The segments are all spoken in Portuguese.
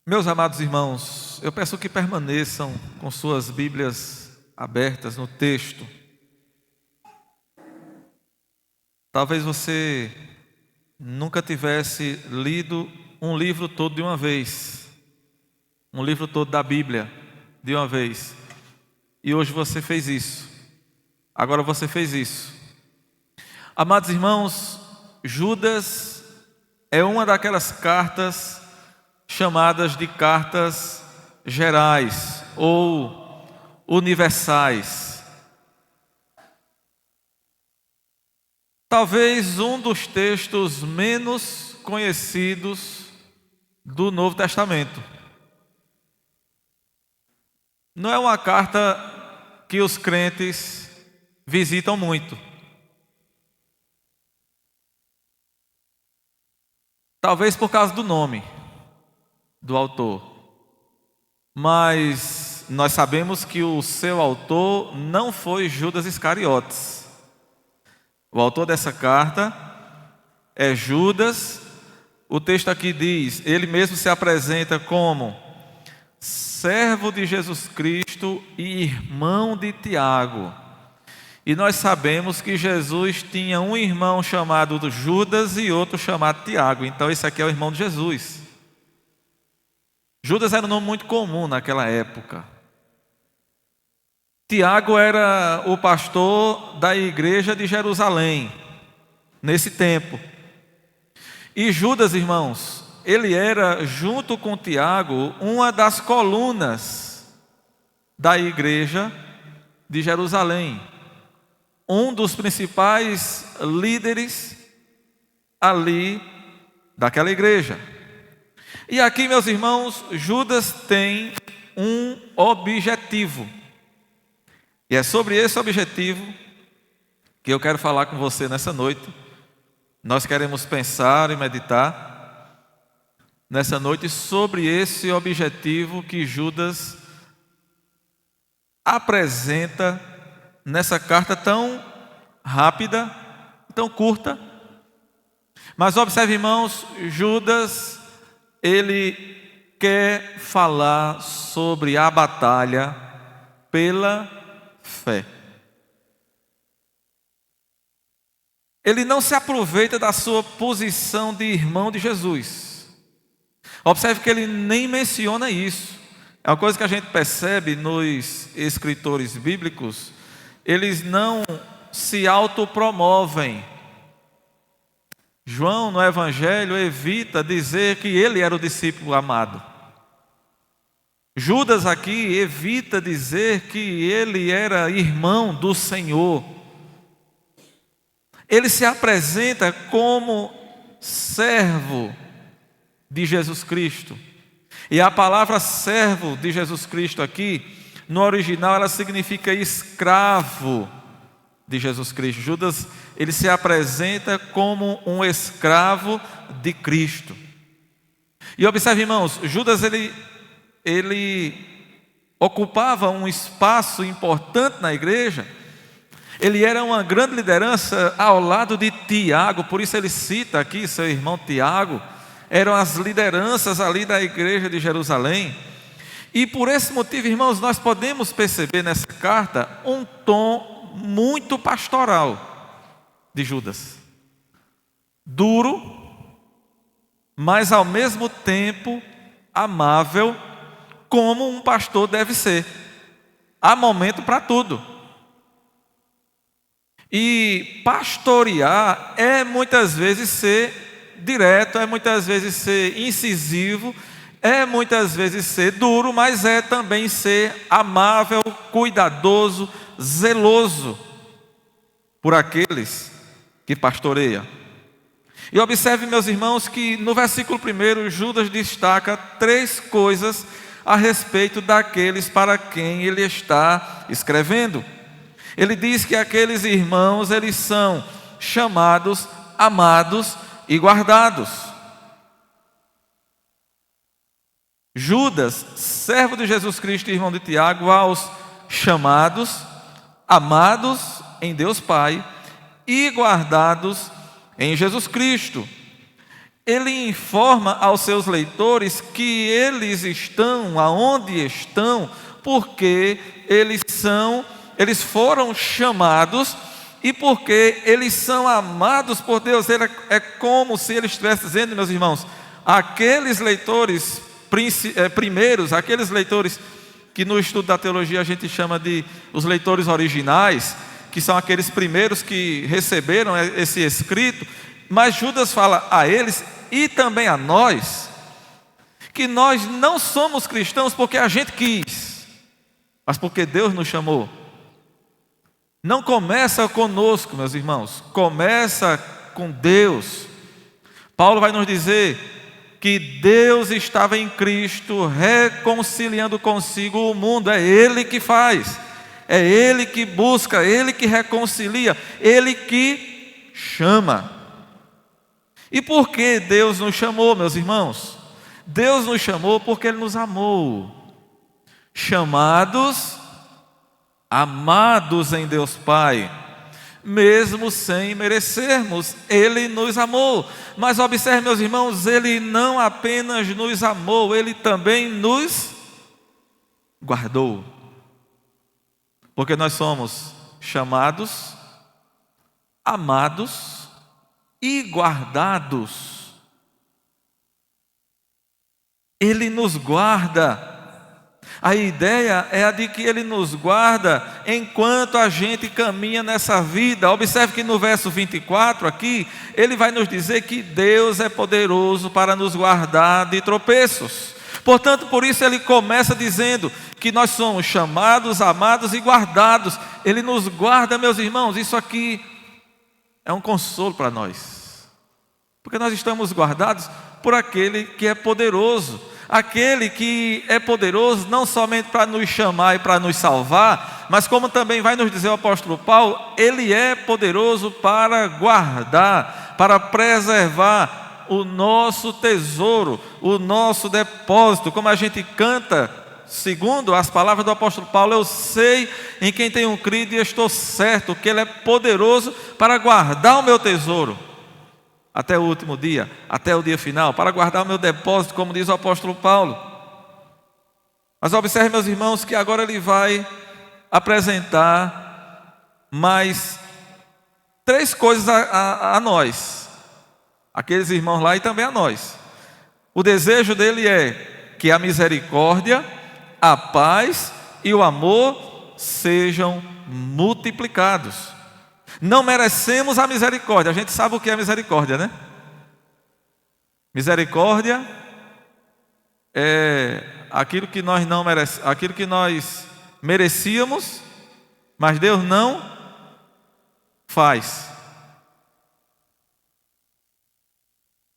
Meus amados irmãos, eu peço que permaneçam com suas Bíblias abertas no texto. Talvez você nunca tivesse lido um livro todo de uma vez, um livro todo da Bíblia de uma vez, e hoje você fez isso. Agora você fez isso. Amados irmãos, Judas é uma daquelas cartas chamadas de cartas gerais ou universais. Talvez um dos textos menos conhecidos do Novo Testamento. Não é uma carta que os crentes visitam muito. Talvez por causa do nome do autor, mas nós sabemos que o seu autor não foi Judas Iscariotes. O autor dessa carta é Judas. O texto aqui diz, ele mesmo se apresenta como servo de Jesus Cristo e irmão de Tiago. E nós sabemos que Jesus tinha um irmão chamado Judas e outro chamado Tiago. Então esse aqui é o irmão de Jesus. Judas era um nome muito comum naquela época. Tiago era o pastor da igreja de Jerusalém, nesse tempo. E Judas, irmãos, ele era, junto com Tiago, uma das colunas da igreja de Jerusalém. Um dos principais líderes ali daquela igreja. E aqui, meus irmãos, Judas tem um objetivo. E é sobre esse objetivo que eu quero falar com você nessa noite. Nós queremos pensar e meditar nessa noite sobre esse objetivo que Judas apresenta nessa carta tão rápida, tão curta. Mas observe, irmãos, Judas, ele quer falar sobre a batalha pela fé. Ele não se aproveita da sua posição de irmão de Jesus. Observe que ele nem menciona isso. É uma coisa que a gente percebe nos escritores bíblicos. Eles não se autopromovem. João, no Evangelho, evita dizer que ele era o discípulo amado. Judas aqui evita dizer que ele era irmão do Senhor. Ele se apresenta como servo de Jesus Cristo. E a palavra servo de Jesus Cristo aqui, no original, ela significa escravo de Jesus Cristo. Judas, ele se apresenta como um escravo de Cristo. E observe, irmãos, Judas, ele ocupava um espaço importante na igreja. Ele era uma grande liderança ao lado de Tiago, por isso ele cita aqui seu irmão Tiago. Eram as lideranças ali da igreja de Jerusalém. E por esse motivo, irmãos, nós podemos perceber nessa carta um tom muito pastoral de Judas. Duro, mas ao mesmo tempo amável, como um pastor deve ser. Há momento para tudo. E pastorear é muitas vezes ser direto, é muitas vezes ser incisivo, é muitas vezes ser duro, mas é também ser amável, cuidadoso, zeloso por aqueles que pastoreia. E observe, meus irmãos, que no versículo 1, Judas destaca 3 coisas a respeito daqueles para quem ele está escrevendo. Ele diz que aqueles irmãos, eles são chamados, amados e guardados. Judas, servo de Jesus Cristo e irmão de Tiago, aos chamados, amados em Deus Pai e guardados em Jesus Cristo. ele informa aos seus leitores que eles estão aonde estão, porque eles foram chamados e porque eles são amados por Deus. É como se ele estivesse dizendo, meus irmãos, aqueles leitores primeiros, aqueles leitores que no estudo da teologia a gente chama de os leitores originais, que são aqueles primeiros que receberam esse escrito, mas Judas fala a eles e também a nós, que nós não somos cristãos porque a gente quis, mas porque Deus nos chamou. Não começa conosco, meus irmãos, começa com Deus. Paulo vai nos dizer que Deus estava em Cristo reconciliando consigo o mundo. É Ele que faz, é Ele que busca, Ele que reconcilia, Ele que chama. E por que Deus nos chamou, meus irmãos? Deus nos chamou porque Ele nos amou. Chamados, amados em Deus Pai, mesmo sem merecermos, Ele nos amou. Mas observe, meus irmãos, Ele não apenas nos amou, Ele também nos guardou. Porque nós somos chamados, amados e guardados. Ele nos guarda. A ideia é a de que Ele nos guarda enquanto a gente caminha nessa vida. Observe que no verso 24 aqui, Ele vai nos dizer que Deus é poderoso para nos guardar de tropeços. Portanto, por isso Ele começa dizendo que nós somos chamados, amados e guardados. Ele nos guarda, meus irmãos. Isso aqui é um consolo para nós, porque nós estamos guardados por aquele que é poderoso. Aquele que é poderoso não somente para nos chamar e para nos salvar, mas como também vai nos dizer o apóstolo Paulo, Ele é poderoso para guardar, para preservar o nosso tesouro, o nosso depósito. Como a gente canta, segundo as palavras do apóstolo Paulo, eu sei em quem tenho crido e estou certo que Ele é poderoso para guardar o meu tesouro até o último dia, até o dia final, para guardar o meu depósito, como diz o apóstolo Paulo. Mas observe, meus irmãos, que agora ele vai apresentar mais 3 coisas a nós, aqueles irmãos lá e também a nós. O desejo dele é que a misericórdia, a paz e o amor sejam multiplicados. Não merecemos a misericórdia. A gente sabe o que é misericórdia, né? Misericórdia é aquilo que nós não merecemos, aquilo que nós merecíamos, mas Deus não faz.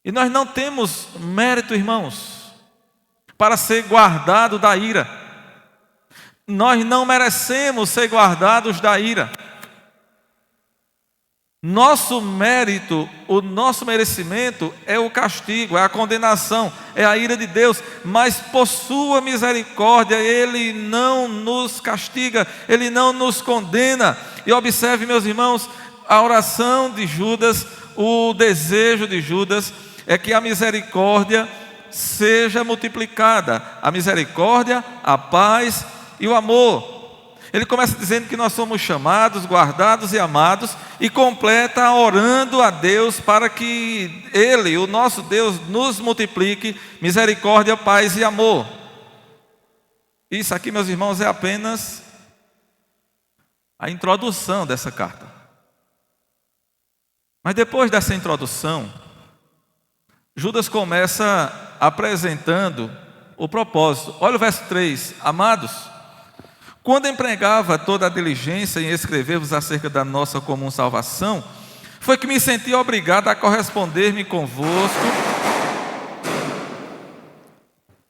E nós não temos mérito, irmãos, para ser guardado da ira. Nós não merecemos ser guardados da ira. Nosso mérito, o nosso merecimento é o castigo, é a condenação, é a ira de Deus. Mas por sua misericórdia Ele não nos castiga, Ele não nos condena. E observe, meus irmãos, a oração de Judas, o desejo de Judas é que a misericórdia seja multiplicada. A misericórdia, a paz e o amor. Ele começa dizendo que nós somos chamados, guardados e amados, e completa orando a Deus para que Ele, o nosso Deus, nos multiplique misericórdia, paz e amor. Isso aqui, meus irmãos, é apenas a introdução dessa carta. Mas depois dessa introdução, Judas começa apresentando o propósito. Olha o verso 3, amados, quando empregava toda a diligência em escrever-vos acerca da nossa comum salvação, foi que me senti obrigado a corresponder-me convosco,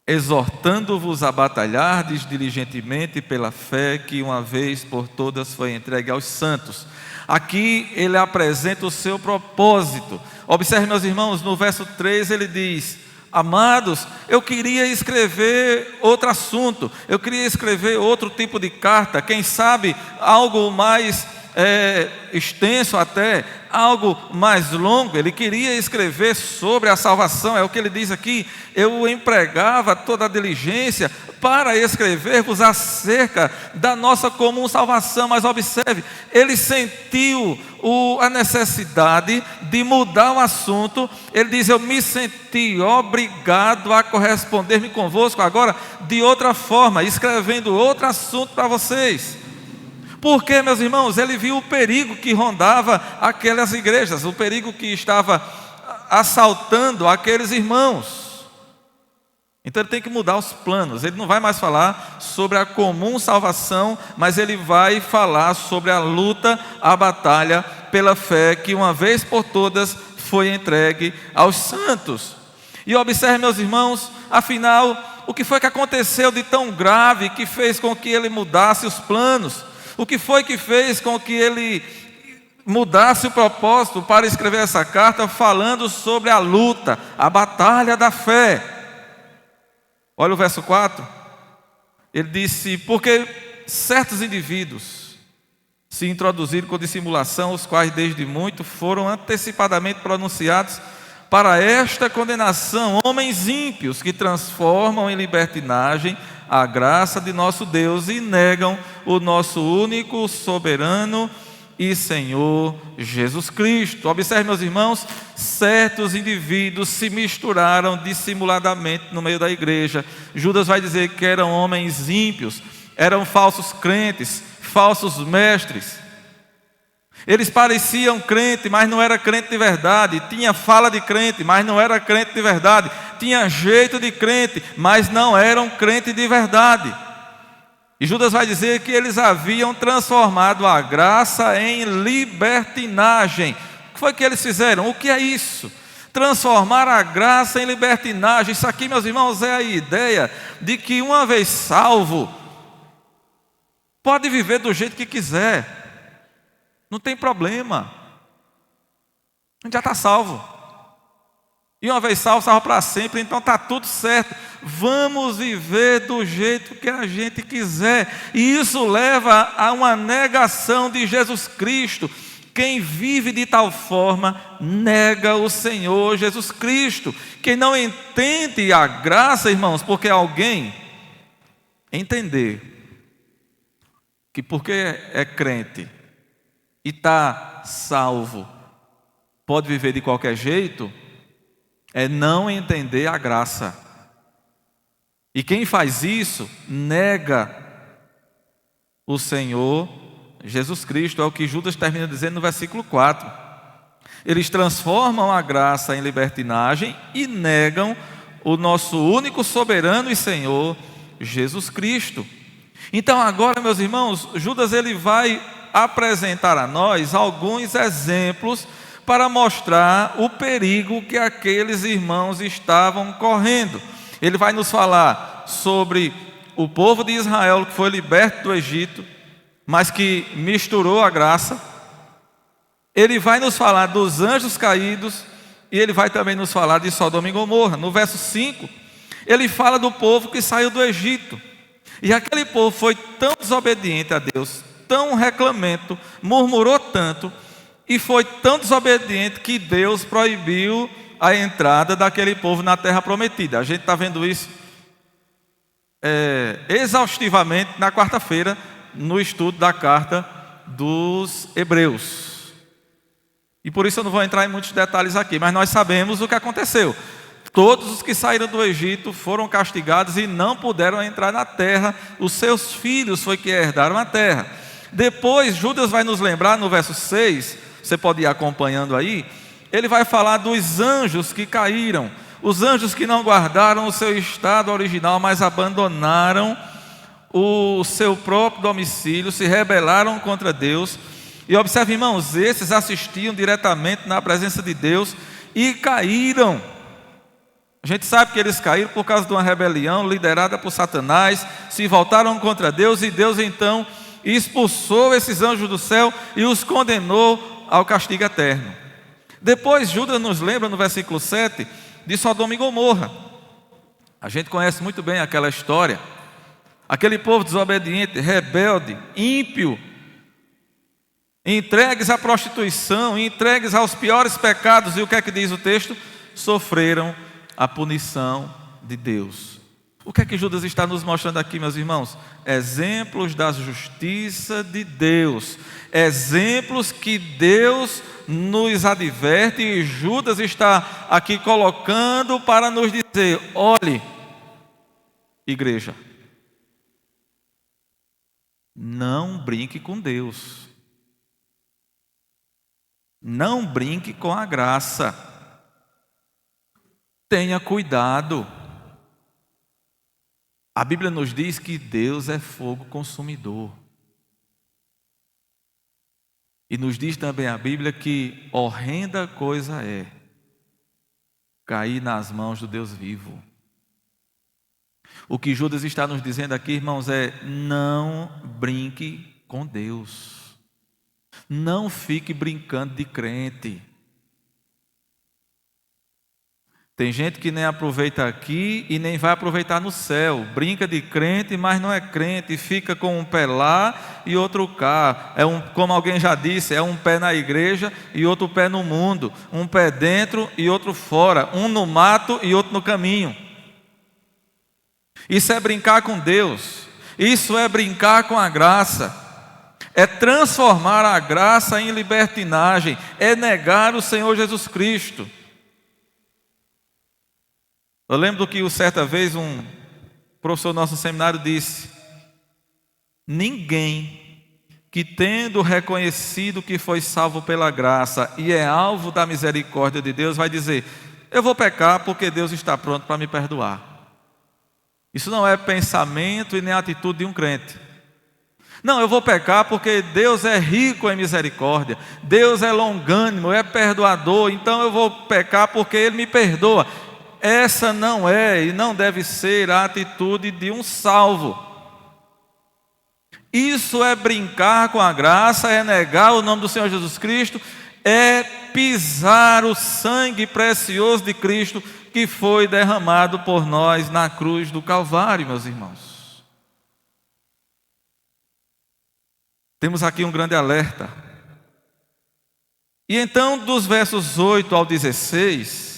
exortando-vos a batalhardes diligentemente pela fé que uma vez por todas foi entregue aos santos. Aqui ele apresenta o seu propósito. Observe, meus irmãos, no verso 3 ele diz: amados, eu queria escrever outro assunto, eu queria escrever outro tipo de carta, quem sabe algo mais extenso até, algo mais longo. Ele queria escrever sobre a salvação, é o que ele diz aqui: eu empregava toda a diligência para escrever-vos acerca da nossa comum salvação. Mas observe, ele sentiu a necessidade de mudar o assunto. Ele diz: eu me senti obrigado a corresponder-me convosco agora de outra forma, escrevendo outro assunto para vocês. Porque, meus irmãos, ele viu o perigo que rondava aquelas igrejas, o perigo que estava assaltando aqueles irmãos. Então ele tem que mudar os planos. Ele não vai mais falar sobre a comum salvação, mas ele vai falar sobre a luta, a batalha pela fé que uma vez por todas foi entregue aos santos. E observe, meus irmãos, afinal, o que foi que aconteceu de tão grave que fez com que ele mudasse os planos? O que foi que fez com que ele mudasse o propósito para escrever essa carta falando sobre a luta, a batalha da fé? Olha o verso 4, ele disse: porque certos indivíduos se introduziram com dissimulação, os quais desde muito foram antecipadamente pronunciados para esta condenação, homens ímpios que transformam em libertinagem a graça de nosso Deus e negam o nosso único, soberano e Senhor Jesus Cristo. Observe, meus irmãos, certos indivíduos se misturaram dissimuladamente no meio da igreja. Judas vai dizer que eram homens ímpios, eram falsos crentes, falsos mestres. Eles pareciam crente, mas não era crente de verdade. Tinha fala de crente, mas não era crente de verdade. Tinha jeito de crente, mas não eram crente de verdade. E Judas vai dizer que eles haviam transformado a graça em libertinagem. O que foi que eles fizeram? O que é isso? Transformar a graça em libertinagem. Isso aqui, meus irmãos, é a ideia de que uma vez salvo, pode viver do jeito que quiser. Não tem problema. A gente já está salvo. E uma vez salvo, salvo para sempre, então está tudo certo. Vamos viver do jeito que a gente quiser. E isso leva a uma negação de Jesus Cristo. Quem vive de tal forma, nega o Senhor Jesus Cristo. Quem não entende a graça, irmãos, porque alguém entender que porque é crente e está salvo, pode viver de qualquer jeito, é não entender a graça. E quem faz isso, nega o Senhor Jesus Cristo. É o que Judas termina dizendo no versículo 4. Eles transformam a graça em libertinagem e negam o nosso único soberano e Senhor Jesus Cristo. Então agora, meus irmãos, Judas ele vai apresentar a nós alguns exemplos para mostrar o perigo que aqueles irmãos estavam correndo. Ele vai nos falar sobre o povo de Israel que foi liberto do Egito, mas que misturou a graça. Ele vai nos falar dos anjos caídos e ele vai também nos falar de Sodoma e Gomorra. No verso 5, ele fala do povo que saiu do Egito. E aquele povo foi tão desobediente a Deus, tão reclamento, murmurou tanto, e foi tão desobediente que Deus proibiu a entrada daquele povo na terra prometida. A gente está vendo isso exaustivamente na quarta-feira, no estudo da carta dos Hebreus. E por isso eu não vou entrar em muitos detalhes aqui, mas nós sabemos o que aconteceu. Todos os que saíram do Egito foram castigados e não puderam entrar na terra. Os seus filhos foi que herdaram a terra. Depois, Judas vai nos lembrar no verso 6, você pode ir acompanhando aí, ele vai falar dos anjos que caíram, os anjos que não guardaram o seu estado original, mas abandonaram o seu próprio domicílio, se rebelaram contra Deus. E observe, irmãos, esses assistiam diretamente na presença de Deus e caíram. A gente sabe que eles caíram por causa de uma rebelião liderada por Satanás, se voltaram contra Deus e Deus então expulsou esses anjos do céu e os condenou ao castigo eterno. Depois Judas nos lembra no versículo 7 de Sodoma e Gomorra. A gente conhece muito bem aquela história. Aquele povo desobediente, rebelde, ímpio, entregues à prostituição, entregues aos piores pecados, e o que é que diz o texto? Sofreram a punição de Deus. O que é que Judas está nos mostrando aqui, meus irmãos? Exemplos da justiça de Deus, exemplos que Deus nos adverte, e Judas está aqui colocando para nos dizer: olhe, igreja, não brinque com Deus, não brinque com a graça, tenha cuidado. A Bíblia nos diz que Deus é fogo consumidor. E nos diz também a Bíblia que horrenda coisa é cair nas mãos do Deus vivo. O que Judas está nos dizendo aqui, irmãos, é: não brinque com Deus. Não fique brincando de crente. Tem gente que nem aproveita aqui e nem vai aproveitar no céu. Brinca de crente, mas não é crente. Fica com um pé lá e outro cá. Como alguém já disse, é um pé na igreja e outro pé no mundo. Um pé dentro e outro fora. Um no mato e outro no caminho. Isso é brincar com Deus. Isso é brincar com a graça. É transformar a graça em libertinagem. É negar o Senhor Jesus Cristo. Eu lembro que certa vez um professor do nosso seminário disse: ninguém que, tendo reconhecido que foi salvo pela graça e é alvo da misericórdia de Deus, vai dizer: eu vou pecar porque Deus está pronto para me perdoar. Isso não é pensamento e nem atitude de um crente. Não, eu vou pecar porque Deus é rico em misericórdia, Deus é longânimo, é perdoador, então eu vou pecar porque Ele me perdoa. Essa não é e não deve ser a atitude de um salvo. Isso é brincar com a graça, é negar o nome do Senhor Jesus Cristo, é pisar o sangue precioso de Cristo que foi derramado por nós na cruz do Calvário, meus irmãos. Temos aqui um grande alerta. E então, dos versos 8 ao 16,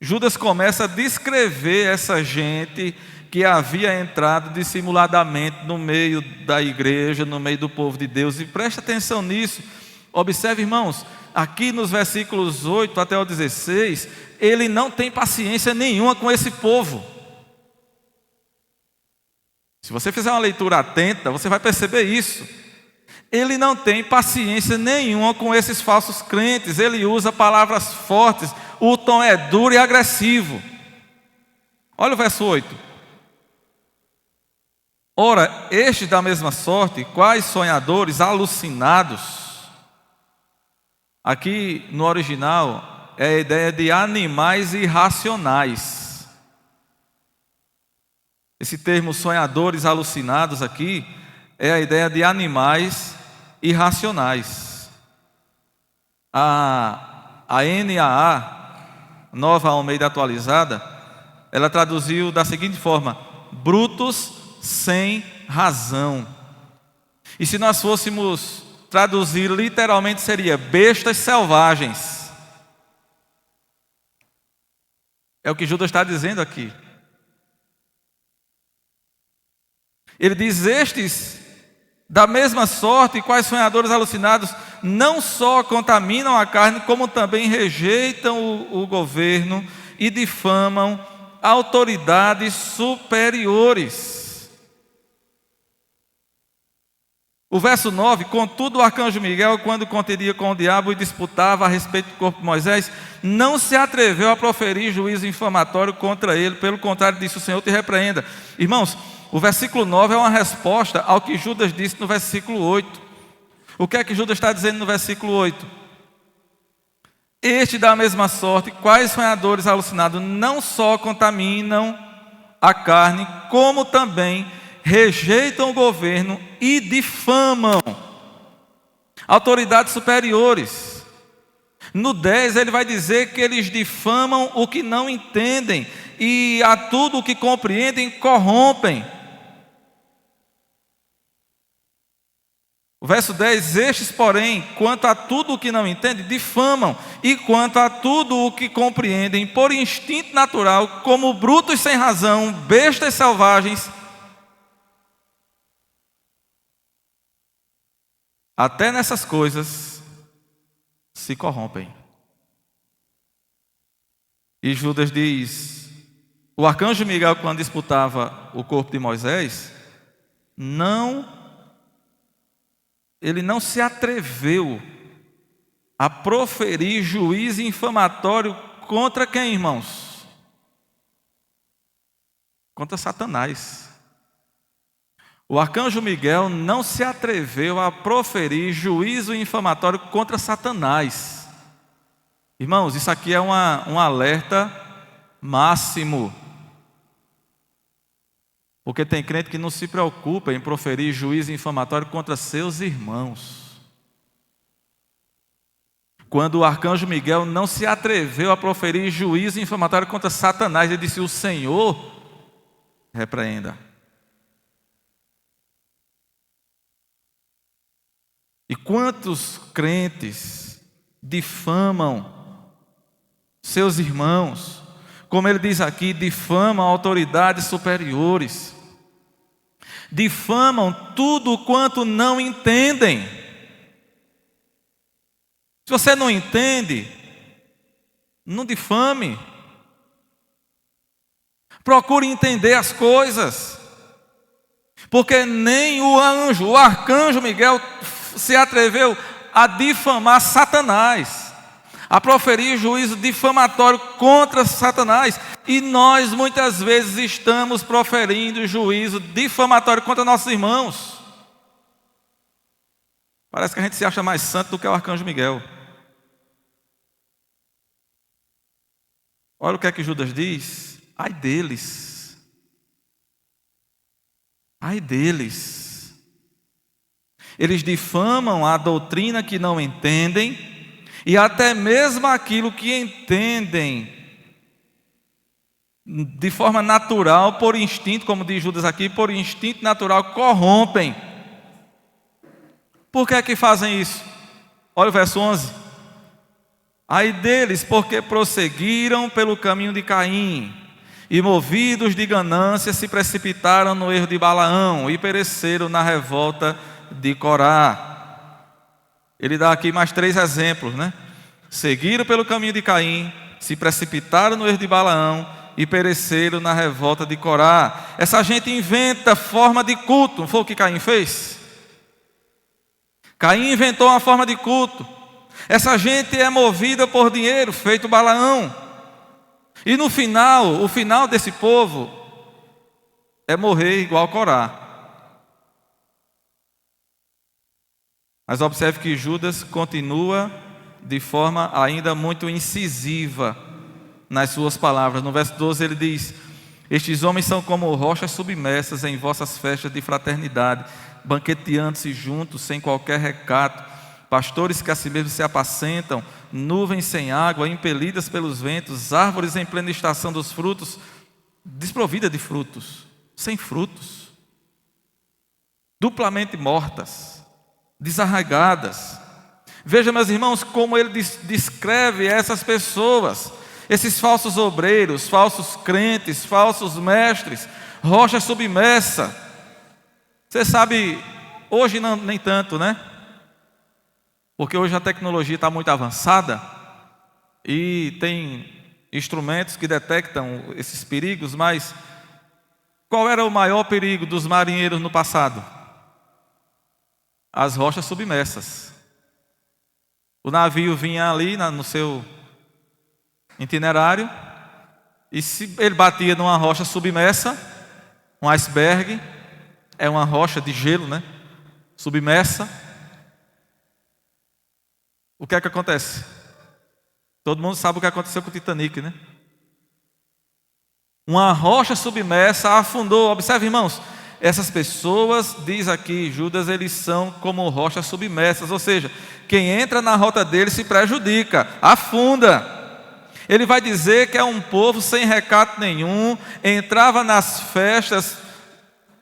Judas começa a descrever essa gente que havia entrado dissimuladamente no meio da igreja, no meio do povo de Deus. E preste atenção nisso. Observe, irmãos, aqui nos versículos 8 até o 16, ele não tem paciência nenhuma com esse povo. Se você fizer uma leitura atenta, você vai perceber isso. Ele não tem paciência nenhuma com esses falsos crentes. Ele usa palavras fortes. O tom é duro e agressivo. Olha o verso 8. Ora, estes da mesma sorte, quais sonhadores alucinados. Aqui no original é a ideia de animais irracionais. Esse termo sonhadores alucinados aqui é a ideia de animais irracionais. A NAA, Nova Almeida Atualizada, ela traduziu da seguinte forma: brutos sem razão. E se nós fôssemos traduzir literalmente, seria bestas selvagens. É o que Judas está dizendo aqui. Ele diz: estes da mesma sorte, quais sonhadores alucinados, não só contaminam a carne, como também rejeitam o governo e difamam autoridades superiores. O verso 9: contudo o arcanjo Miguel, quando contendia com o diabo e disputava a respeito do corpo de Moisés, não se atreveu a proferir juízo infamatório contra ele, pelo contrário disse: o Senhor te repreenda. Irmãos, o versículo 9 é uma resposta ao que Judas disse no versículo 8. O que é que Judas está dizendo no versículo 8? Este da mesma sorte, quais sonhadores alucinados, não só contaminam a carne, como também rejeitam o governo e difamam autoridades superiores. No 10 ele vai dizer que eles difamam o que não entendem, e a tudo o que compreendem corrompem. O verso 10: estes, porém, quanto a tudo o que não entendem, difamam, e quanto a tudo o que compreendem, por instinto natural, como brutos sem razão, bestas selvagens, até nessas coisas se corrompem. E Judas diz: o arcanjo Miguel, quando disputava o corpo de Moisés, ele não se atreveu a proferir juízo infamatório contra quem, irmãos? Contra Satanás. O arcanjo Miguel não se atreveu a proferir juízo infamatório contra Satanás. Irmãos, isso aqui é um alerta máximo. Porque tem crente que não se preocupa em proferir juízo infamatório contra seus irmãos. Quando o arcanjo Miguel não se atreveu a proferir juízo infamatório contra Satanás, ele disse: o Senhor repreenda. E quantos crentes difamam seus irmãos? Como ele diz aqui, difamam autoridades superiores, difamam tudo quanto não entendem. Se você não entende, não difame. Procure entender as coisas, porque nem o arcanjo Miguel se atreveu a difamar Satanás, a proferir juízo difamatório contra Satanás. E nós muitas vezes estamos proferindo juízo difamatório contra nossos irmãos. Parece que a gente se acha mais santo do que o arcanjo Miguel. Olha o que é que Judas diz: ai deles, ai deles. Eles difamam a doutrina que não entendem, e até mesmo aquilo que entendem de forma natural, por instinto, como diz Judas aqui, por instinto natural, corrompem. Por que é que fazem isso? Olha o verso 11: ai deles, porque prosseguiram pelo caminho de Caim, e movidos de ganância se precipitaram no erro de Balaão, e pereceram na revolta de Corá. Ele dá aqui mais 3 exemplos, né? Seguiram pelo caminho de Caim, se precipitaram no erro de Balaão e pereceram na revolta de Corá. Essa gente inventa forma de culto. Não foi o que Caim fez? Caim inventou uma forma de culto. Essa gente é movida por dinheiro, feito Balaão. E no final, o final desse povo é morrer igual Corá. Mas observe que Judas continua de forma ainda muito incisiva nas suas palavras. No verso 12 ele diz: estes homens são como rochas submersas em vossas festas de fraternidade, banqueteando-se juntos sem qualquer recato, pastores que a si mesmos se apacentam, nuvens sem água, impelidas pelos ventos, árvores em plena estação dos frutos, desprovida de frutos, sem frutos, duplamente mortas, desarraigadas. Veja, meus irmãos, como ele descreve essas pessoas, esses falsos obreiros, falsos crentes, falsos mestres, rocha submersa. Você sabe, hoje não, nem tanto, né? Porque hoje a tecnologia está muito avançada e tem instrumentos que detectam esses perigos, mas qual era o maior perigo dos marinheiros no passado? As rochas submersas. O navio vinha ali no seu itinerário, e se ele batia numa rocha submersa, um iceberg, é uma rocha de gelo, né? Submersa. O que é que acontece? Todo mundo sabe o que aconteceu com o Titanic, né? Uma rocha submersa afundou. Observe, irmãos, essas pessoas, diz aqui Judas, eles são como rochas submersas, ou seja, quem entra na rota deles se prejudica, afunda. Ele vai dizer que é um povo sem recato nenhum, entrava nas festas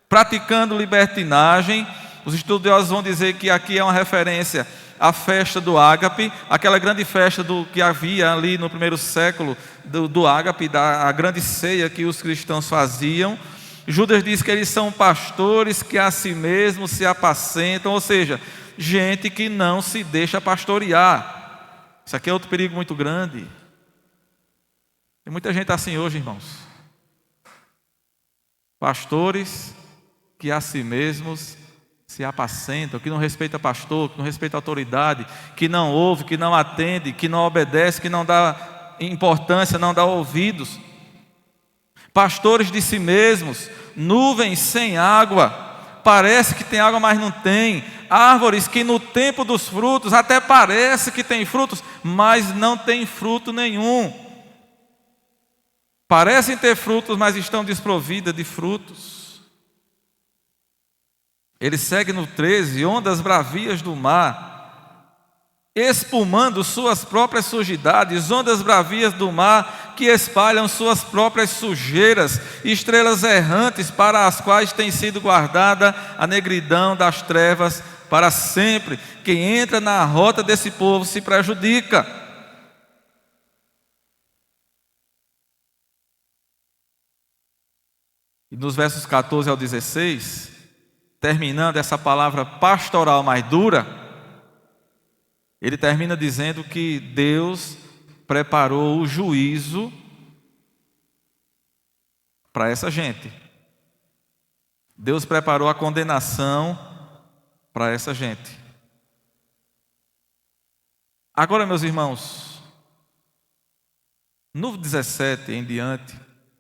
praticando libertinagem, Os estudiosos vão dizer que aqui é uma referência à festa do ágape, aquela grande festa que havia ali no primeiro século do ágape, a grande ceia que os cristãos faziam. Judas diz que eles são pastores que a si mesmos se apacentam, ou seja, gente que não se deixa pastorear. Isso aqui é outro perigo muito grande. Tem muita gente assim hoje, irmãos. Pastores que a si mesmos se apacentam, que não respeita pastor, que não respeita autoridade, que não ouve, que não atende, que não obedece, que não dá importância, não dá ouvidos. Pastores de si mesmos, nuvens sem água, parece que tem água, mas não tem. Árvores que no tempo dos frutos até parece que tem frutos, mas não tem fruto nenhum. Parecem ter frutos, mas estão desprovidas de frutos. Ele segue no 13, ondas bravias do mar, espumando suas próprias sujidades, ondas bravias do mar que espalham suas próprias sujeiras, estrelas errantes para as quais tem sido guardada a negridão das trevas para sempre. Quem entra na rota desse povo se prejudica. E nos versos 14 ao 16, terminando essa palavra pastoral mais dura, ele termina dizendo que Deus preparou o juízo para essa gente. Deus preparou a condenação para essa gente. Agora, meus irmãos, no 17 em diante,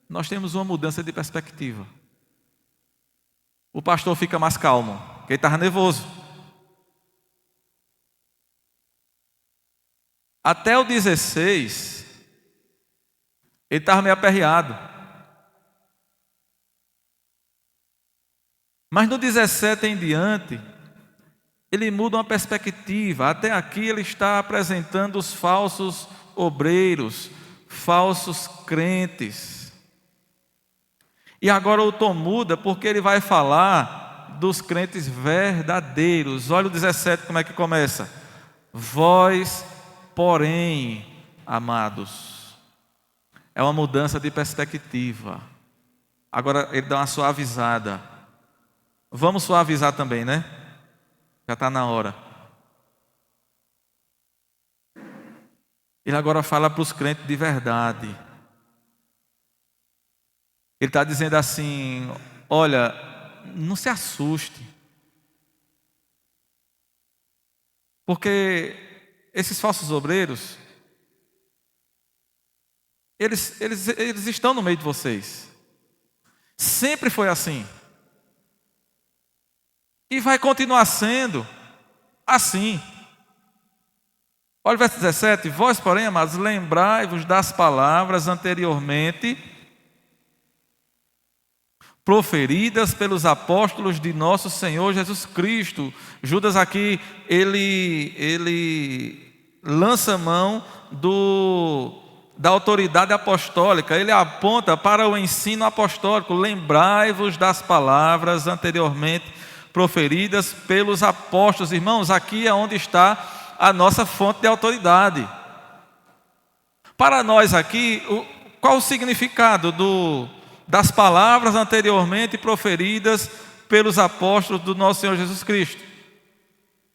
nós temos uma mudança de perspectiva. O pastor fica mais calmo, porque ele estava nervoso. Até o 16, ele estava meio aperreado. Mas no 17 em diante, ele muda uma perspectiva. Até aqui ele está apresentando os falsos obreiros, falsos crentes. E agora o tom muda, porque ele vai falar dos crentes verdadeiros. Olha o 17 como é que começa. Vós, porém, amados. É uma mudança de perspectiva. Agora ele dá uma suavizada. Vamos suavizar também, né? Já está na hora. Ele agora fala para os crentes de verdade. Ele está dizendo assim: olha, não se assuste, porque esses falsos obreiros, eles estão no meio de vocês. Sempre foi assim. E vai continuar sendo assim. Olha o verso 17. Vós, porém, amados, lembrai-vos das palavras anteriormente proferidas pelos apóstolos de nosso Senhor Jesus Cristo. Judas aqui, ele lança mão da autoridade apostólica. Ele aponta para o ensino apostólico. Lembrai-vos das palavras anteriormente proferidas pelos apóstolos. Irmãos, aqui é onde está a nossa fonte de autoridade. Para nós aqui, qual o significado das palavras anteriormente proferidas pelos apóstolos do nosso Senhor Jesus Cristo?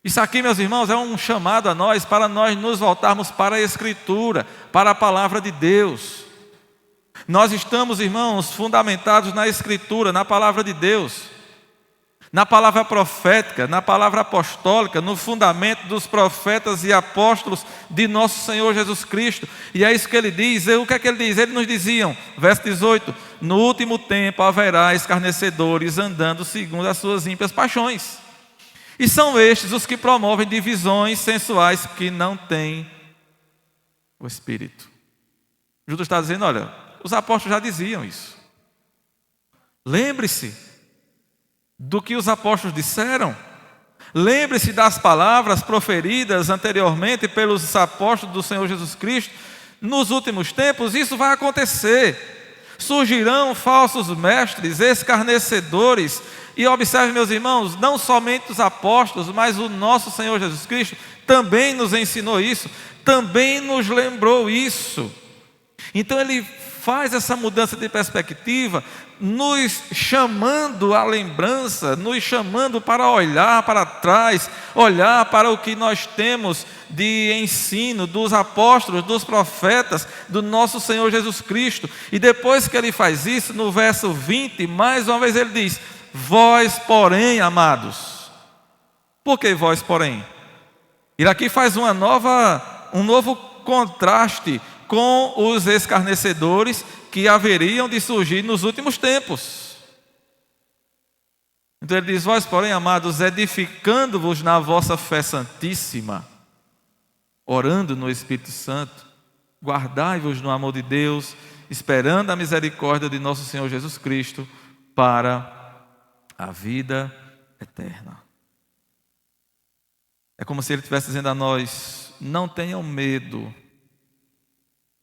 Isso aqui, meus irmãos, é um chamado a nós, para nós nos voltarmos para a Escritura, para a palavra de Deus. Nós estamos, irmãos, fundamentados na Escritura, na palavra de Deus, na palavra profética, na palavra apostólica, no fundamento dos profetas e apóstolos de nosso Senhor Jesus Cristo. E é isso que ele diz. O que é que ele diz? Eles nos diziam, verso 18: no último tempo haverá escarnecedores andando segundo as suas ímpias paixões. E são estes os que promovem divisões sensuais que não têm o Espírito. Judas está dizendo, olha, os apóstolos já diziam isso. Lembre-se do que os apóstolos disseram. Lembre-se das palavras proferidas anteriormente pelos apóstolos do Senhor Jesus Cristo. Nos últimos tempos isso vai acontecer. Surgirão falsos mestres, escarnecedores, E observe, meus irmãos, não somente os apóstolos, mas o nosso Senhor Jesus Cristo também nos ensinou isso, também nos lembrou isso. Então ele faz essa mudança de perspectiva, nos chamando à lembrança, nos chamando para olhar para trás, olhar para o que nós temos de ensino dos apóstolos, dos profetas, do nosso Senhor Jesus Cristo. E depois que ele faz isso, no verso 20, mais uma vez ele diz: vós, porém, amados. Por que vós, porém? Ele aqui faz um novo contraste com os escarnecedores que haveriam de surgir nos últimos tempos. Então ele diz: vós, porém, amados, edificando-vos na vossa fé santíssima, orando no Espírito Santo, guardai-vos no amor de Deus, esperando a misericórdia de nosso Senhor Jesus Cristo para a vida eterna. É como se ele estivesse dizendo a nós: não tenham medo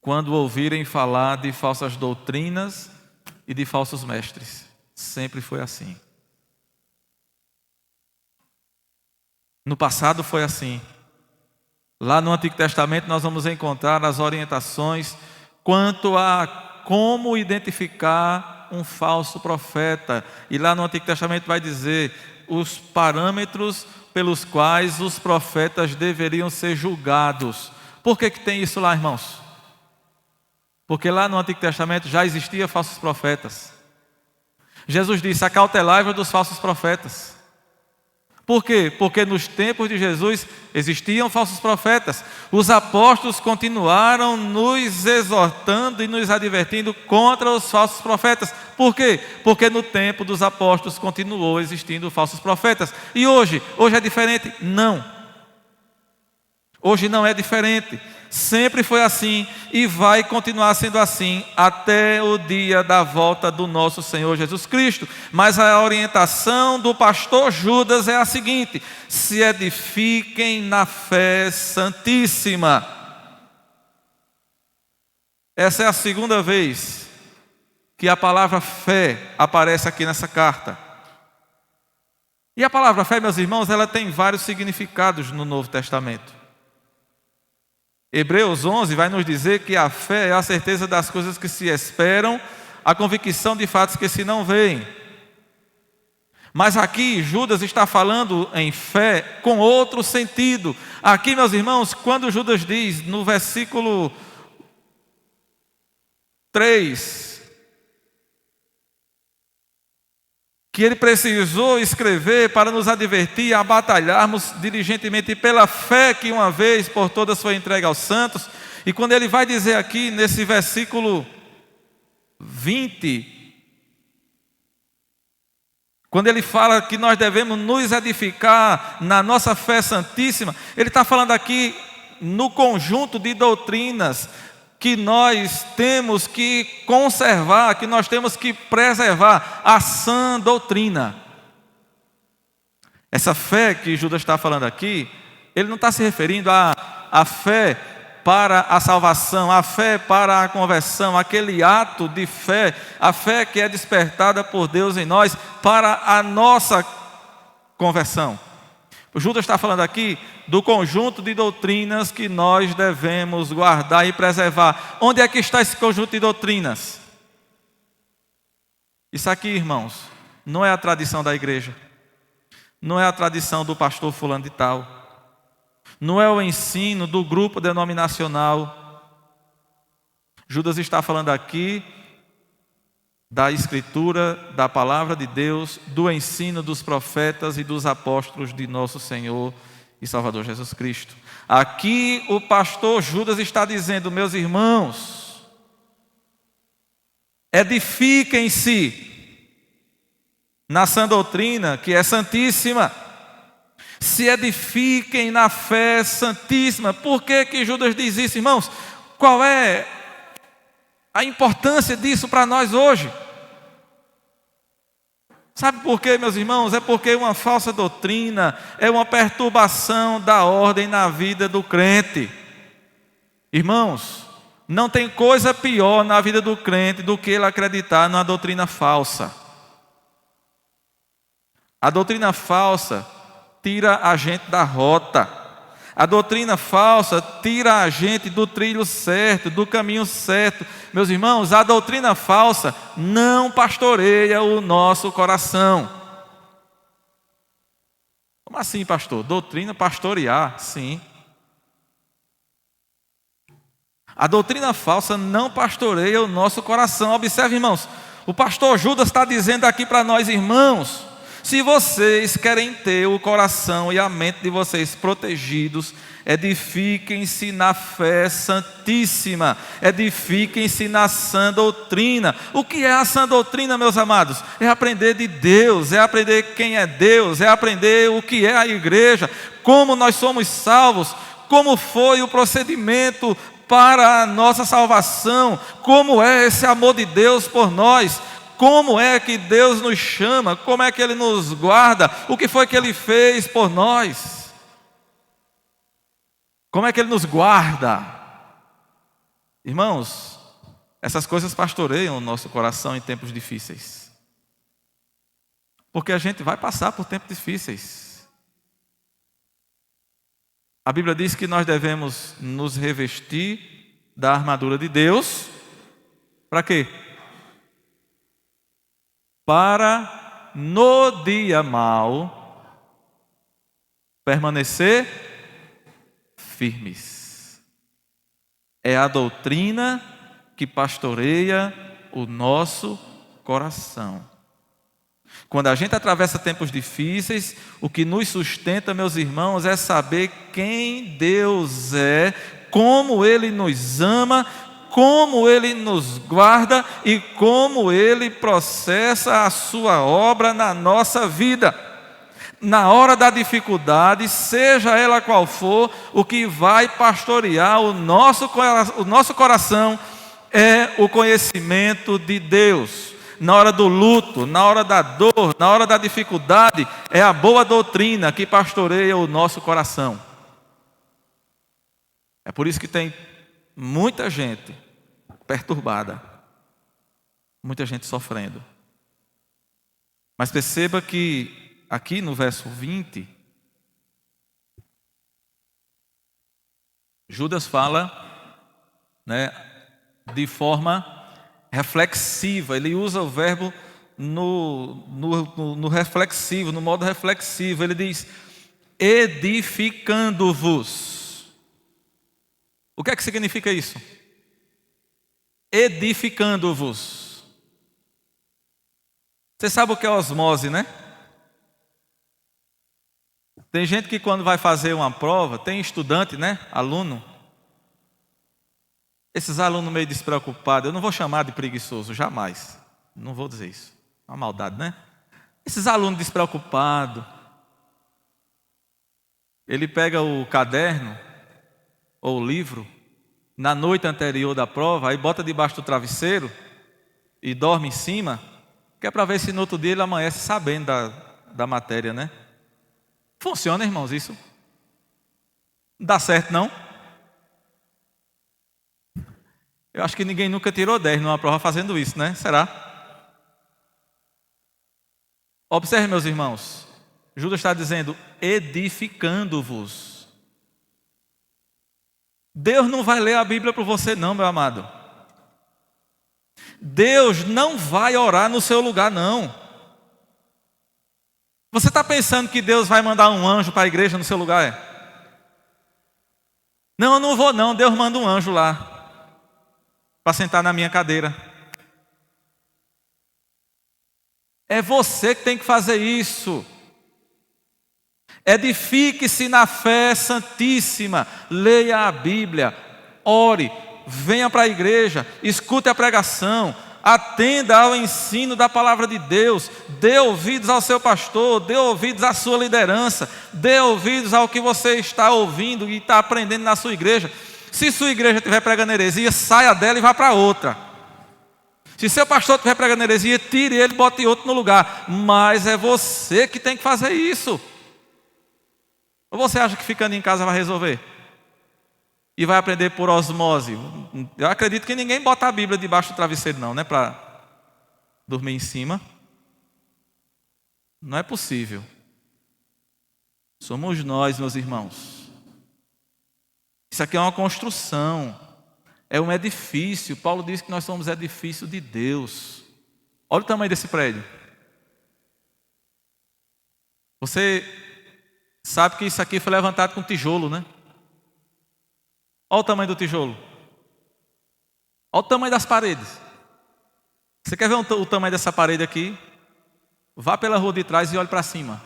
quando ouvirem falar de falsas doutrinas e de falsos mestres. Sempre foi assim. No passado foi assim. Lá no Antigo Testamento nós vamos encontrar as orientações quanto a como identificar um falso profeta. E lá no Antigo Testamento vai dizer os parâmetros pelos quais os profetas deveriam ser julgados. Por que tem isso lá, irmãos? Porque lá no Antigo Testamento já existia falsos profetas. Jesus disse: acautelai-vos dos falsos profetas. Por quê? Porque nos tempos de Jesus existiam falsos profetas. Os apóstolos continuaram nos exortando e nos advertindo contra os falsos profetas. Por quê? Porque no tempo dos apóstolos continuou existindo falsos profetas. E hoje? Hoje é diferente? Não. Hoje não é diferente. Sempre foi assim e vai continuar sendo assim até o dia da volta do nosso Senhor Jesus Cristo. Mas a orientação do pastor Judas é a seguinte: se edifiquem na fé santíssima. Essa é a segunda vez que a palavra fé aparece aqui nessa carta. E a palavra fé, meus irmãos, ela tem vários significados no Novo Testamento. Hebreus 11 vai nos dizer que a fé é a certeza das coisas que se esperam, a convicção de fatos que se não veem. Mas aqui Judas está falando em fé com outro sentido. Aqui, meus irmãos, quando Judas diz no versículo 3 que ele precisou escrever para nos advertir a batalharmos diligentemente pela fé que uma vez por todas foi entregue aos santos. E quando ele vai dizer aqui nesse versículo 20, quando ele fala que nós devemos nos edificar na nossa fé santíssima, ele está falando aqui no conjunto de doutrinas que nós temos que conservar, que nós temos que preservar, a sã doutrina. Essa fé que Judas está falando aqui, ele não está se referindo à fé para a salvação, a fé para a conversão, aquele ato de fé, a fé que é despertada por Deus em nós para a nossa conversão. O Judas está falando aqui do conjunto de doutrinas que nós devemos guardar e preservar. Onde é que está esse conjunto de doutrinas? Isso aqui, irmãos, não é a tradição da igreja, não é a tradição do pastor fulano de tal, não é o ensino do grupo denominacional. Judas está falando aqui da Escritura, da Palavra de Deus, do ensino dos profetas e dos apóstolos de nosso Senhor e Salvador Jesus Cristo. Aqui o pastor Judas está dizendo: meus irmãos, edifiquem-se na sã doutrina, que é santíssima. Se edifiquem na fé santíssima. Por que Judas diz isso, irmãos? Qual é a importância disso para nós hoje? Sabe por quê, meus irmãos? É porque uma falsa doutrina é uma perturbação da ordem na vida do crente. Irmãos, não tem coisa pior na vida do crente do que ele acreditar numa doutrina falsa. A doutrina falsa tira a gente da rota. A doutrina falsa tira a gente do trilho certo, do caminho certo. Meus irmãos, a doutrina falsa não pastoreia o nosso coração. Como assim, pastor? Doutrina pastorear? Sim. A doutrina falsa não pastoreia o nosso coração. Observe, irmãos, o pastor Judas está dizendo aqui para nós, irmãos, se vocês querem ter o coração e a mente de vocês protegidos, edifiquem-se na fé santíssima, edifiquem-se na sã doutrina. O que é a sã doutrina, meus amados? É aprender de Deus, é aprender quem é Deus, é aprender o que é a igreja, como nós somos salvos, como foi o procedimento para a nossa salvação, como é esse amor de Deus por nós, como é que Deus nos chama, como é que Ele nos guarda, o que foi que Ele fez por nós, como é que Ele nos guarda. Irmãos, essas coisas pastoreiam o nosso coração em tempos difíceis, porque a gente vai passar por tempos difíceis. A Bíblia diz que nós devemos nos revestir da armadura de Deus. Para quê? Para no dia mau permanecer firmes. É a doutrina que pastoreia o nosso coração. Quando a gente atravessa tempos difíceis, o que nos sustenta, meus irmãos, é saber quem Deus é, como Ele nos ama, como Ele nos guarda e como Ele processa a sua obra na nossa vida. Na hora da dificuldade, seja ela qual for, o que vai pastorear o nosso coração é o conhecimento de Deus. Na hora do luto, na hora da dor, na hora da dificuldade, é a boa doutrina que pastoreia o nosso coração. É por isso que tem muita gente perturbada, muita gente sofrendo. Mas perceba que aqui no verso 20, Judas fala, de forma reflexiva. Ele usa o verbo no reflexivo, no modo reflexivo. Ele diz: edificando-vos. O que é que significa isso? Edificando-vos. Você sabe o que é osmose, né? Tem gente que quando vai fazer uma prova, tem estudante, aluno. Esses alunos meio despreocupados, eu não vou chamar de preguiçoso, jamais. Não vou dizer isso. Uma maldade, né? Esses alunos despreocupados, ele pega o caderno ou o livro na noite anterior da prova, aí bota debaixo do travesseiro e dorme em cima, que é para ver se no outro dia ele amanhece sabendo da matéria, né? Funciona, irmãos, isso? Não dá certo, não? Eu acho que ninguém nunca tirou 10 numa prova fazendo isso, né? Será? Observe, meus irmãos. Judas está dizendo: edificando-vos. Deus não vai ler a Bíblia para você não, meu amado. Deus não vai orar no seu lugar, não. Você está pensando que Deus vai mandar um anjo para a igreja no seu lugar? Não, eu não vou não. Deus manda um anjo lá para sentar na minha cadeira. É você que tem que fazer isso. Edifique-se na fé santíssima. Leia a Bíblia, ore, venha para a igreja, escute a pregação, atenda ao ensino da palavra de Deus, dê ouvidos ao seu pastor, dê ouvidos à sua liderança, dê ouvidos ao que você está ouvindo e está aprendendo na sua igreja. Se sua igreja estiver pregando heresia, saia dela e vá para outra. Se seu pastor estiver pregando heresia, tire ele e bote outro no lugar. Mas é você que tem que fazer isso. Ou você acha que ficando em casa vai resolver? E vai aprender por osmose? Eu acredito que ninguém bota a Bíblia debaixo do travesseiro não, para dormir em cima. Não é possível. Somos nós, meus irmãos. Isso aqui é uma construção, é um edifício. Paulo diz que nós somos edifício de Deus. Olha o tamanho desse prédio. Você sabe que isso aqui foi levantado com tijolo, né? Olha o tamanho do tijolo. Olha o tamanho das paredes. Você quer ver o tamanho dessa parede aqui? Vá pela rua de trás e olhe para cima.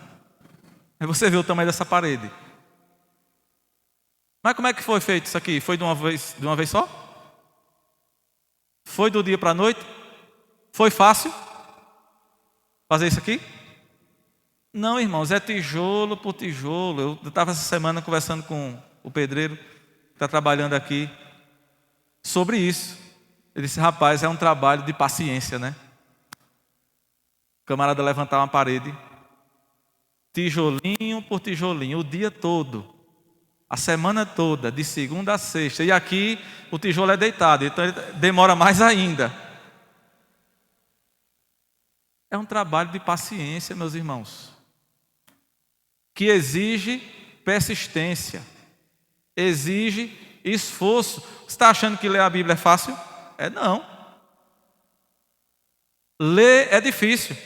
Aí você vê o tamanho dessa parede. Mas como é que foi feito isso aqui? Foi de uma vez só? Foi do dia para a noite? Foi fácil fazer isso aqui? Não, irmãos, é tijolo por tijolo. Eu estava essa semana conversando com o pedreiro que está trabalhando aqui sobre isso. Ele disse, rapaz, é um trabalho de paciência, né? O camarada levantar uma parede, tijolinho por tijolinho, o dia todo, a semana toda, de segunda a sexta. E aqui o tijolo é deitado, então ele demora mais ainda. É um trabalho de paciência, meus irmãos, que exige persistência, exige esforço. Você está achando que ler a Bíblia é fácil? É não. Ler é difícil.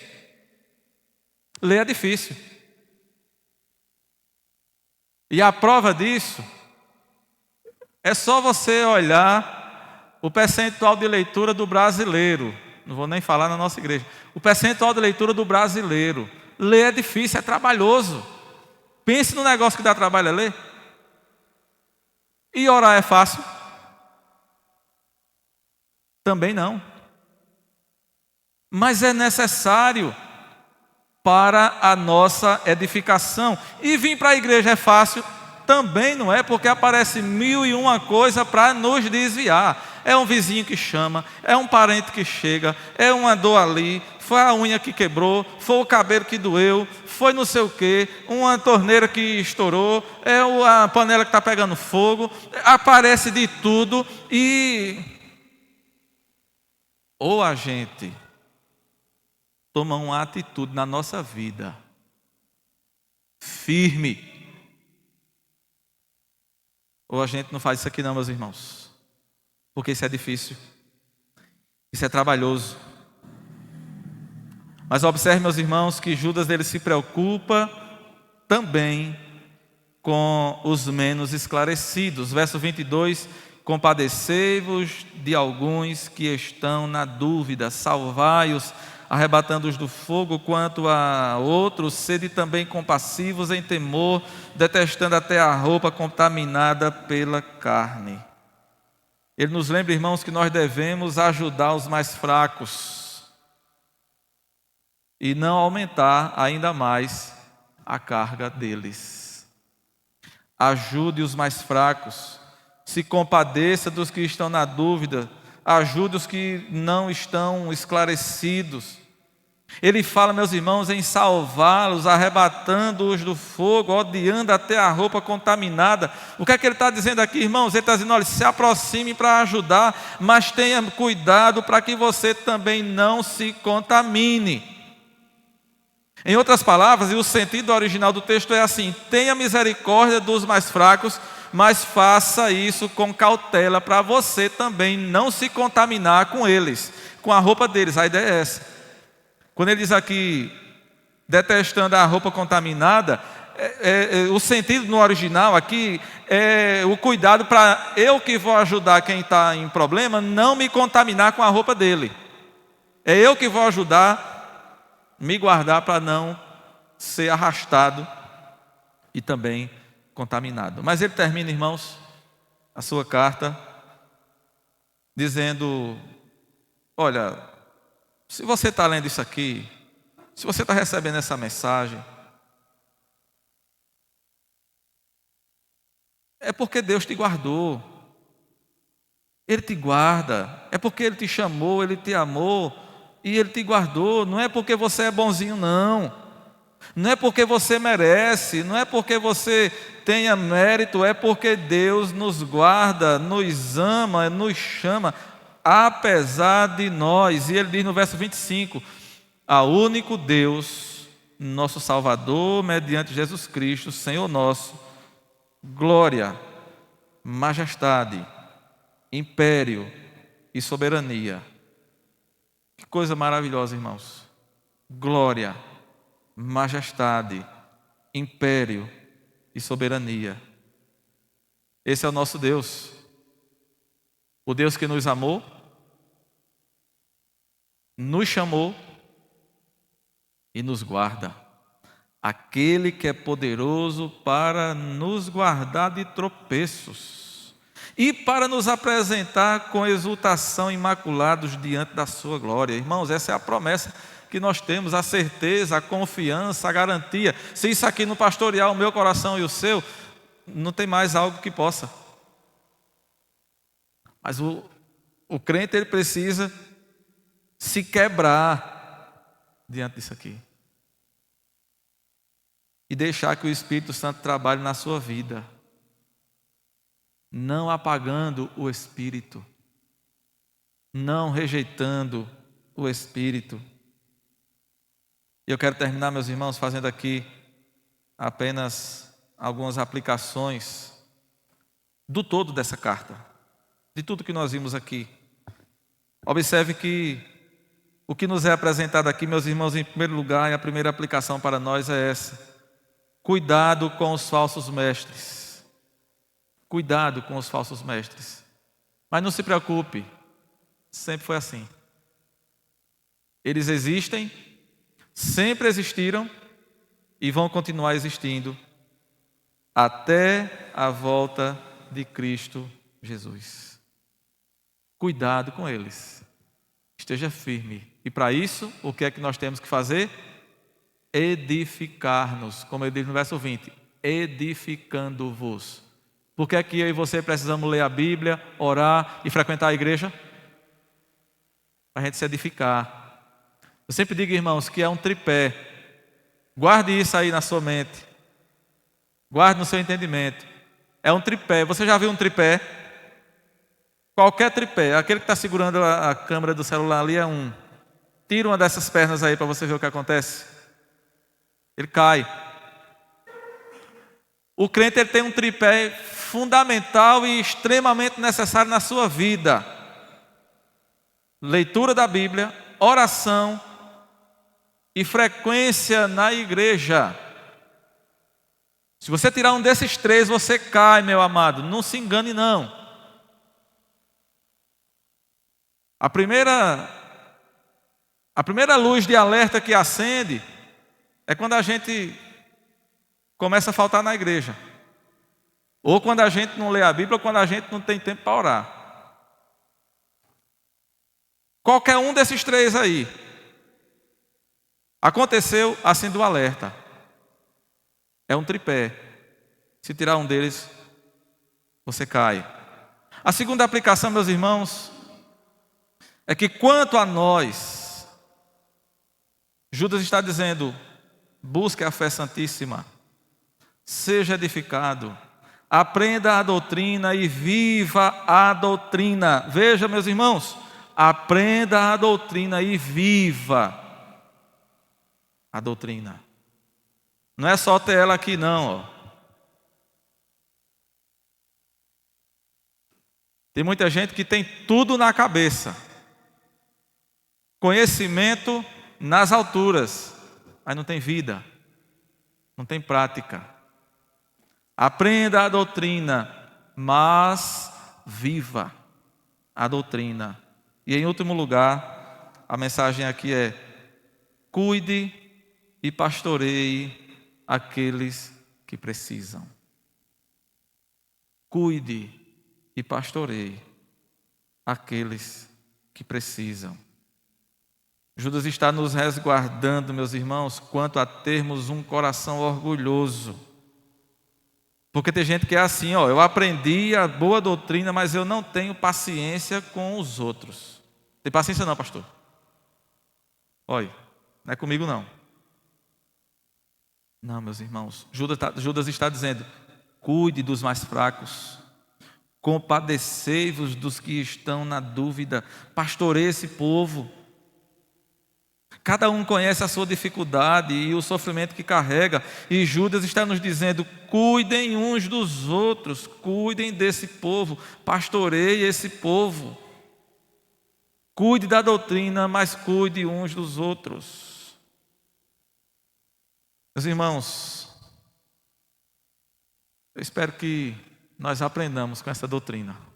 Ler é difícil. E a prova disso é só você olhar o percentual de leitura do brasileiro. Não vou nem falar na nossa igreja. O percentual de leitura do brasileiro. Ler é difícil, é trabalhoso. Pense no negócio que dá trabalho a ler. E orar é fácil? Também não. Mas é necessário para a nossa edificação. E vir para a igreja é fácil? Também não é, porque aparece 1001 coisa para nos desviar. É um vizinho que chama, é um parente que chega, é uma dor ali, foi a unha que quebrou, foi o cabelo que doeu, foi não sei o quê, uma torneira que estourou, é a panela que está pegando fogo, aparece de tudo. E ou a gente toma uma atitude na nossa vida firme, ou a gente não faz isso aqui não, meus irmãos, porque isso é difícil, isso é trabalhoso. Mas observe, meus irmãos, que Judas ele se preocupa também com os menos esclarecidos. Verso 22, compadecei-vos de alguns que estão na dúvida, salvai-os, arrebatando-os do fogo, quanto a outros, sede também compassivos em temor, detestando até a roupa contaminada pela carne. Ele nos lembra, irmãos, que nós devemos ajudar os mais fracos e não aumentar ainda mais a carga deles. Ajude os mais fracos, se compadeça dos que estão na dúvida, ajude os que não estão esclarecidos. Ele fala, meus irmãos, em salvá-los, arrebatando-os do fogo, odiando até a roupa contaminada. O que é que ele está dizendo aqui, irmãos? Ele está dizendo, olha, se aproxime para ajudar, mas tenha cuidado para que você também não se contamine. Em outras palavras, e o sentido original do texto é assim: tenha misericórdia dos mais fracos, mas faça isso com cautela para você também não se contaminar com eles, com a roupa deles. A ideia é essa. Quando ele diz aqui, detestando a roupa contaminada, o sentido no original aqui é o cuidado para eu que vou ajudar quem está em problema, não me contaminar com a roupa dele. É eu que vou ajudar, me guardar para não ser arrastado e também contaminado. Mas ele termina, irmãos, a sua carta dizendo, olha, se você está lendo isso aqui, se você está recebendo essa mensagem, é porque Deus te guardou. Ele te guarda, é porque Ele te chamou, Ele te amou e Ele te guardou. Não é porque você é bonzinho, não. Não é porque você merece, não é porque você tenha mérito, é porque Deus nos guarda, nos ama, nos chama, apesar de nós. E Ele diz no verso 25, há único Deus nosso Salvador, mediante Jesus Cristo, Senhor nosso, glória, majestade, império e soberania. Que coisa maravilhosa, irmãos. Glória, majestade, império e soberania. Esse é o nosso Deus. O Deus que nos amou, nos chamou e nos guarda. Aquele que é poderoso para nos guardar de tropeços e para nos apresentar com exultação imaculados diante da sua glória. Irmãos, essa é a promessa que nós temos, a certeza, a confiança, a garantia. Se isso aqui não pastorear o meu coração e o seu, não tem mais algo que possa. Mas o crente, ele precisa se quebrar diante disso aqui e deixar que o Espírito Santo trabalhe na sua vida, não apagando o Espírito, não rejeitando o Espírito. E eu quero terminar, meus irmãos, fazendo aqui apenas algumas aplicações do todo dessa carta, de tudo que nós vimos aqui. Observe que o que nos é apresentado aqui, meus irmãos, em primeiro lugar, e a primeira aplicação para nós é essa: cuidado com os falsos mestres. Cuidado com os falsos mestres. Mas não se preocupe, sempre foi assim. Eles existem, sempre existiram e vão continuar existindo até a volta de Cristo Jesus. Cuidado com eles. Esteja firme. E para isso, o que é que nós temos que fazer? Edificar-nos, como ele diz no verso 20, edificando-vos. Por que é que eu e você precisamos ler a Bíblia, orar e frequentar a igreja? Para a gente se edificar. Eu sempre digo, irmãos, que é um tripé. Guarde isso aí na sua mente. Guarde no seu entendimento. É um tripé. Você já viu um tripé? Qualquer tripé. Aquele que está segurando a câmera do celular ali é um. Tira uma dessas pernas aí para você ver o que acontece. Ele cai. O crente, ele tem um tripé fundamental e extremamente necessário na sua vida: leitura da Bíblia, oração e frequência na igreja. Se você tirar um desses três, você cai, meu amado. Não se engane, não. A primeira luz de alerta que acende é quando a gente começa a faltar na igreja, ou quando a gente não lê a Bíblia, ou quando a gente não tem tempo para orar. Qualquer um desses três aí aconteceu, acende o alerta. É um tripé. Se tirar um deles, você cai. A segunda aplicação, meus irmãos, é que quanto a nós, Judas está dizendo: busque a fé santíssima, seja edificado, aprenda a doutrina e viva a doutrina. Veja, meus irmãos, aprenda a doutrina e viva a doutrina. Não é só ter ela aqui, não. Tem muita gente que tem tudo na cabeça, conhecimento nas alturas, mas não tem vida, não tem prática. Aprenda a doutrina, mas viva a doutrina. E em último lugar, a mensagem aqui é: cuide e pastoreie aqueles que precisam. Cuide e pastoreie aqueles que precisam. Judas está nos resguardando, meus irmãos, quanto a termos um coração orgulhoso. Porque tem gente que é assim, eu aprendi a boa doutrina, mas eu não tenho paciência com os outros. Tem paciência não, pastor? Olha, não é comigo não. Não, meus irmãos, Judas está dizendo: cuide dos mais fracos, compadecei-vos dos que estão na dúvida, pastoreie esse povo. Cada um conhece a sua dificuldade e o sofrimento que carrega. E Judas está nos dizendo: cuidem uns dos outros, cuidem desse povo, pastoreie esse povo. Cuide da doutrina, mas cuide uns dos outros. Meus irmãos, eu espero que nós aprendamos com essa doutrina.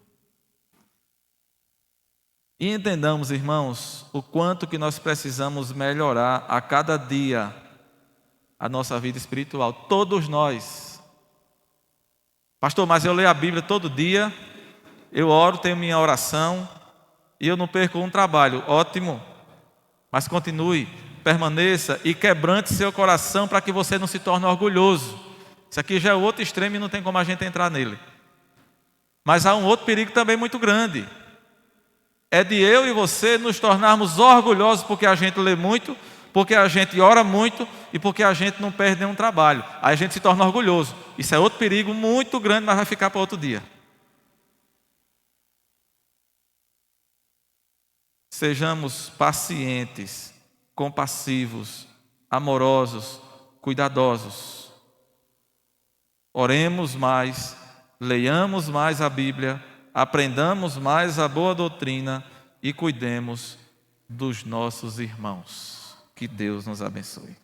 E entendamos, irmãos, o quanto que nós precisamos melhorar a cada dia a nossa vida espiritual. Todos nós. Pastor, mas eu leio a Bíblia todo dia, eu oro, tenho minha oração e eu não perco um trabalho. Ótimo, mas continue, permaneça e quebrante seu coração para que você não se torne orgulhoso. Isso aqui já é outro extremo e não tem como a gente entrar nele. Mas há um outro perigo também muito grande. É de eu e você nos tornarmos orgulhosos porque a gente lê muito, porque a gente ora muito e porque a gente não perde nenhum trabalho. Aí a gente se torna orgulhoso. Isso é outro perigo muito grande, mas vai ficar para outro dia. Sejamos pacientes, compassivos, amorosos, cuidadosos. Oremos mais, leiamos mais a Bíblia, aprendamos mais a boa doutrina e cuidemos dos nossos irmãos. Que Deus nos abençoe.